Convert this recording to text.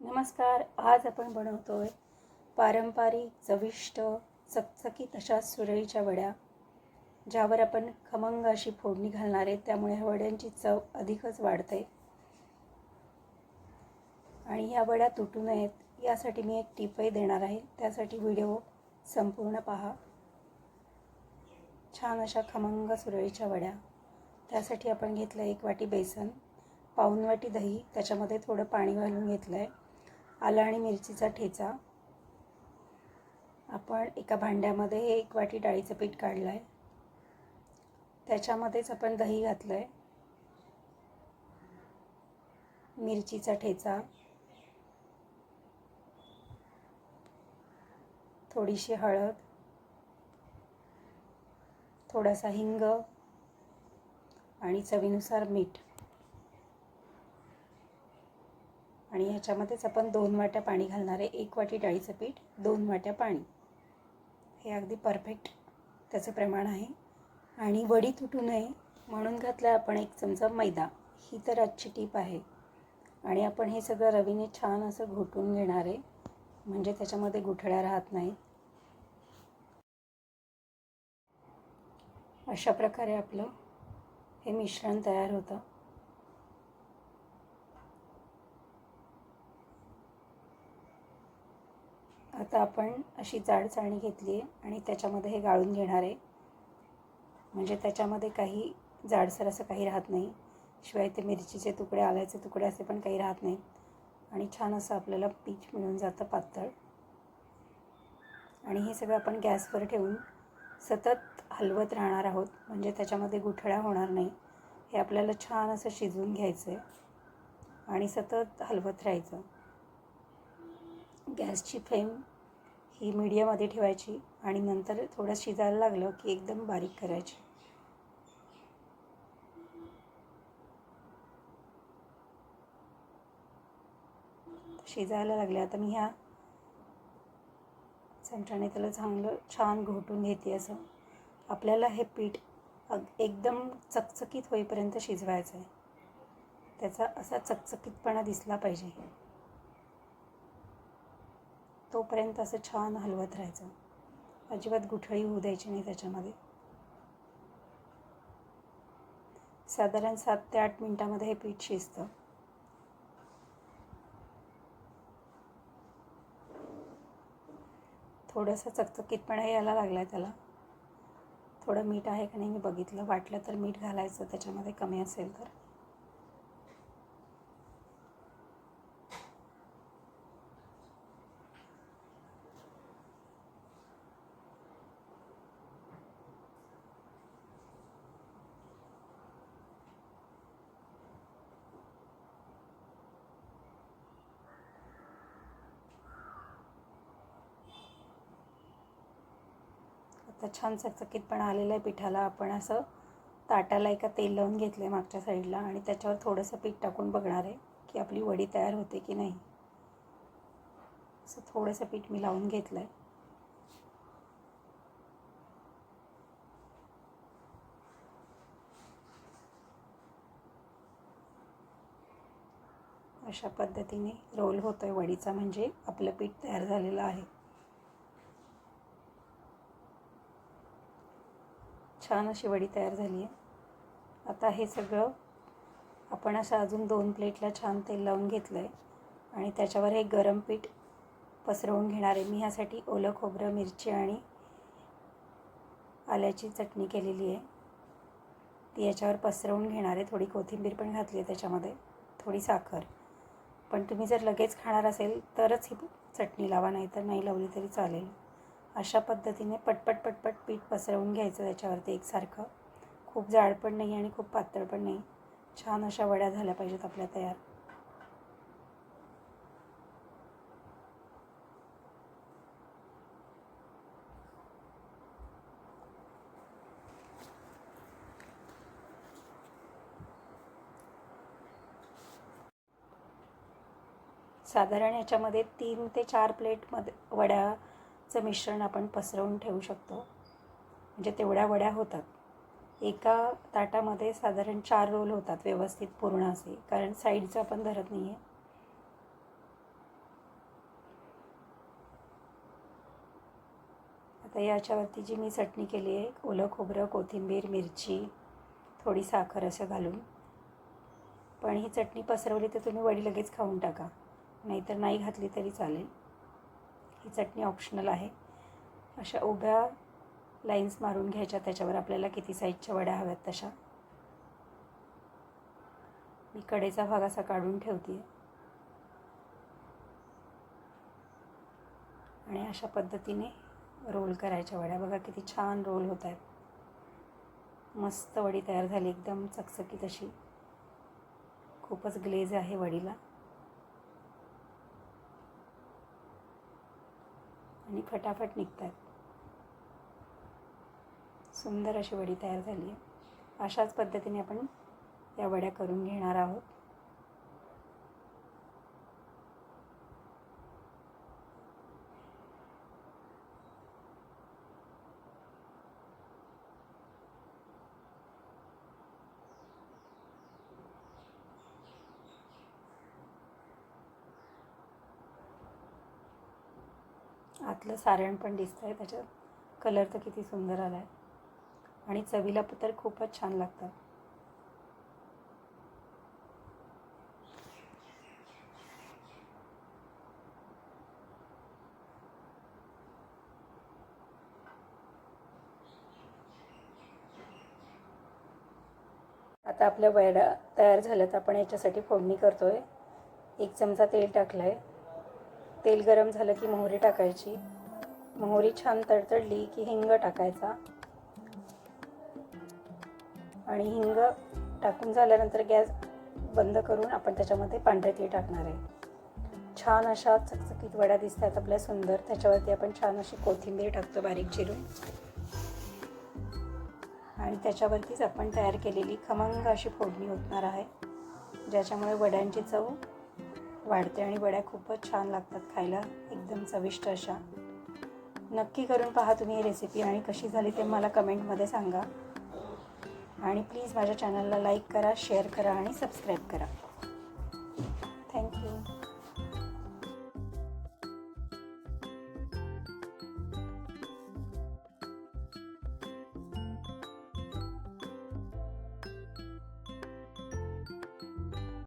नमस्कार. आज आपण बनवतोय पारंपरिक चविष्ट चकचकीत अशा सुरळीच्या वड्या, ज्यावर आपण खमंग अशी फोडणी घालणार आहे. त्यामुळे ह्या वड्यांची चव अधिकच वाढते आणि ह्या वड्या तुटू नयेत यासाठी मी एक टिपही देणार आहे. त्यासाठी व्हिडिओ संपूर्ण पहा. छान अशा खमंग सुरळीच्या वड्या. त्यासाठी आपण घेतलं 1 वाटी बेसन, पाऊण वाटी दही, त्याच्यामध्ये थोडं पाणी घालून घेतलं आहे. आलं आणि मिरचीचा ठेचा. आपण एका भांड्यामध्ये 1 वाटी डाळीचं पीठ काढलं आहे. त्याच्यामध्येच आपण दही घातलं आहे, मिरचीचा ठेचा, थोडीशी हळद, थोडासा हिंग आणि चवीनुसार मीठ. आणि ह्याच्यामध्येच आपण 2 वाट्या पाणी घालणार आहे. 1 वाटी डाळीचं पीठ, 2 वाट्या पाणी. हे अगदी परफेक्ट त्याचं प्रमाण आहे. आणि वडी तुटू नये म्हणून घातलं आपण 1 चमचा मैदा. ही तर आजची टीप आहे. आणि आपण हे सगळं रवीने छान असं घोटून घेणार आहे, म्हणजे त्याच्यामध्ये गुठळ्या राहत नाहीत. अशा प्रकारे आपलं हे मिश्रण तयार होतं. आता आपण अशी जाड चाळणी घेतली आहे आणि त्याच्यामध्ये हे गाळून घेणार आहे, म्हणजे त्याच्यामध्ये काही जाडसर असं काही राहत नाही. शिवाय ते मिरचीचे तुकडे, आल्याचे तुकडे असे पण काही राहत नाहीत. आणि छान असं आपल्याला पीठ मिळून जातं पातळ. आणि हे सगळं आपण गॅसवर ठेवून सतत हलवत राहणार आहोत, म्हणजे त्याच्यामध्ये गुठळ्या होणार नाही. हे आपल्याला छान असं शिजवून घ्यायचं आहे आणि सतत हलवत राहायचं. गॅसची फ्लेम ही मीडियममध्ये ठेवायची आणि नंतर थोडं शिजायला लागलं की एकदम बारीक करायची. शिजायला लागले. आता मी ह्या चमच्याने त्याला चांगलं छान घोटून घेते. असं आपल्याला हे पीठ एकदम चकचकीत होईपर्यंत शिजवायचं आहे. त्याचा असा चकचकीतपणा दिसला पाहिजे, तोपर्यंत असं छान हलवत राहायचं. अजिबात गुठळी होऊ द्यायची नाही त्याच्यामध्ये. साधारण 7 ते 8 मिनिटामध्ये हे पीठ शिजतं. थोडंसं चकचकीतपणा यायला लागला आहे त्याला. थोडं मीठ आहे का नाही मी बघितलं, वाटलं तर मीठ घालायचं त्याच्यामध्ये, कमी असेल तर. आता छान चकचकीतपणा आलेलं आहे पिठाला. आपण असं ताटाला एका तेल लावून घेतलं आहे मागच्या साईडला आणि त्याच्यावर थोडंसं पीठ टाकून बघणार आहे की आपली वडी तयार होते की नाही. असं थोडंसं पीठ मी लावून घेतलं आहे. अशा पद्धतीने रोल होतो आहे वडीचा, म्हणजे आपलं पीठ तयार झालेलं आहे. छान अशी वडी तयार झाली आहे. आता हे सगळं आपण असं अजून 2 प्लेटला छान तेल लावून घेतलं आहे आणि त्याच्यावर हे गरम पीठ पसरवून घेणार आहे. मी ह्यासाठी ओलं खोबरं, मिरची आणि आल्याची चटणी केलेली आहे, ती याच्यावर पसरवून घेणार आहे. थोडी कोथिंबीर पण घातली आहे त्याच्यामध्ये, थोडी साखर. पण तुम्ही जर लगेच खाणार असेल तरच ही चटणी लावा, नाही तर नाही लावली तरी चालेल. अशा पद्धतीने पटपट पटपट पीठ पसरवून घ्यायचं त्याच्यावरती एकसारखं. खूप जाड पण नाही आणि खूप पातळ पण नाही. छान अशा वड्या झाल्या पाहिजेत आपल्या तयार. साधारण याच्यामध्ये 3 ते 4 प्लेटमध्ये वड्याचं मिश्रण आपण पसरवून ठेवू शकतो, म्हणजे तेवढ्या वड्या होतात. एका ताटामध्ये साधारण 4 रोल होतात व्यवस्थित पूर्ण असे, कारण साईडचं आपण धरत नाही आहे. आता याच्यावरती जी मी चटणी केली आहे, ओलं खोबरं, कोथिंबीर, मिरची, थोडी साखर असं घालून, पण ही चटणी पसरवली तर तुम्ही वडी लगेच खाऊन टाका, नाहीतर नाही घातली तरी चालेल. ही चटणी ऑप्शनल आहे. अशा उभ्या लाईन्स मारून घ्यायच्या, त्याच्यावर आपल्याला किती साईजच्या वड्या हव्यात तशा. मी कडेचा भाग असा काढून ठेवते आणि अशा पद्धतीने रोल करायच्या वड्या. बघा किती छान रोल होत आहेत. मस्त वडी तयार झाली, एकदम चकचकीत अशी. खूपच ग्लेज आहे वडीला आणि फटाफट निघत आहेत. सुंदर अशी वडी तयार झाली आहे. अशाच पद्धतीने आपण या वड्या करून घेणार आहोत. आतलं सारण पण दिसतंय, त्याच्यात कलर तर किती सुंदर आला आहे आणि चवीला तर खूपच छान लागतात. आता आपल्या वड्या तयार झाल्यात. आपण याच्यासाठी फोडणी करतोय. 1 चमचा तेल टाकलं आहे. तेल गरम झालं की मोहरी टाकायची. मोहरी छान तडतडली की हिंग टाकायचा आणि हिंग टाकून झाल्यानंतर गॅस बंद करून आपण त्याच्यामध्ये पांढरे तीळ टाकणार आहे. छान अशा चकचकीत वड्या दिसतात आपल्या सुंदर. त्याच्यावरती आपण छान अशी कोथिंबीर टाकतो बारीक चिरून आणि त्याच्यावरतीच आपण तयार केलेली खमंग अशी फोडणी ओतणार आहे, ज्याच्यामुळे वड्यांची चव वाढते आणि वड्या खूपच छान लागतात खायला, एकदम चविष्ट अशा. नक्की करून पहा तुम्ही ही रेसिपी आणि कशी झाली ते मला कमेंटमध्ये सांगा. आणि प्लीज माझ्या चॅनलला लाईक करा, शेअर करा आणि सबस्क्राईब करा.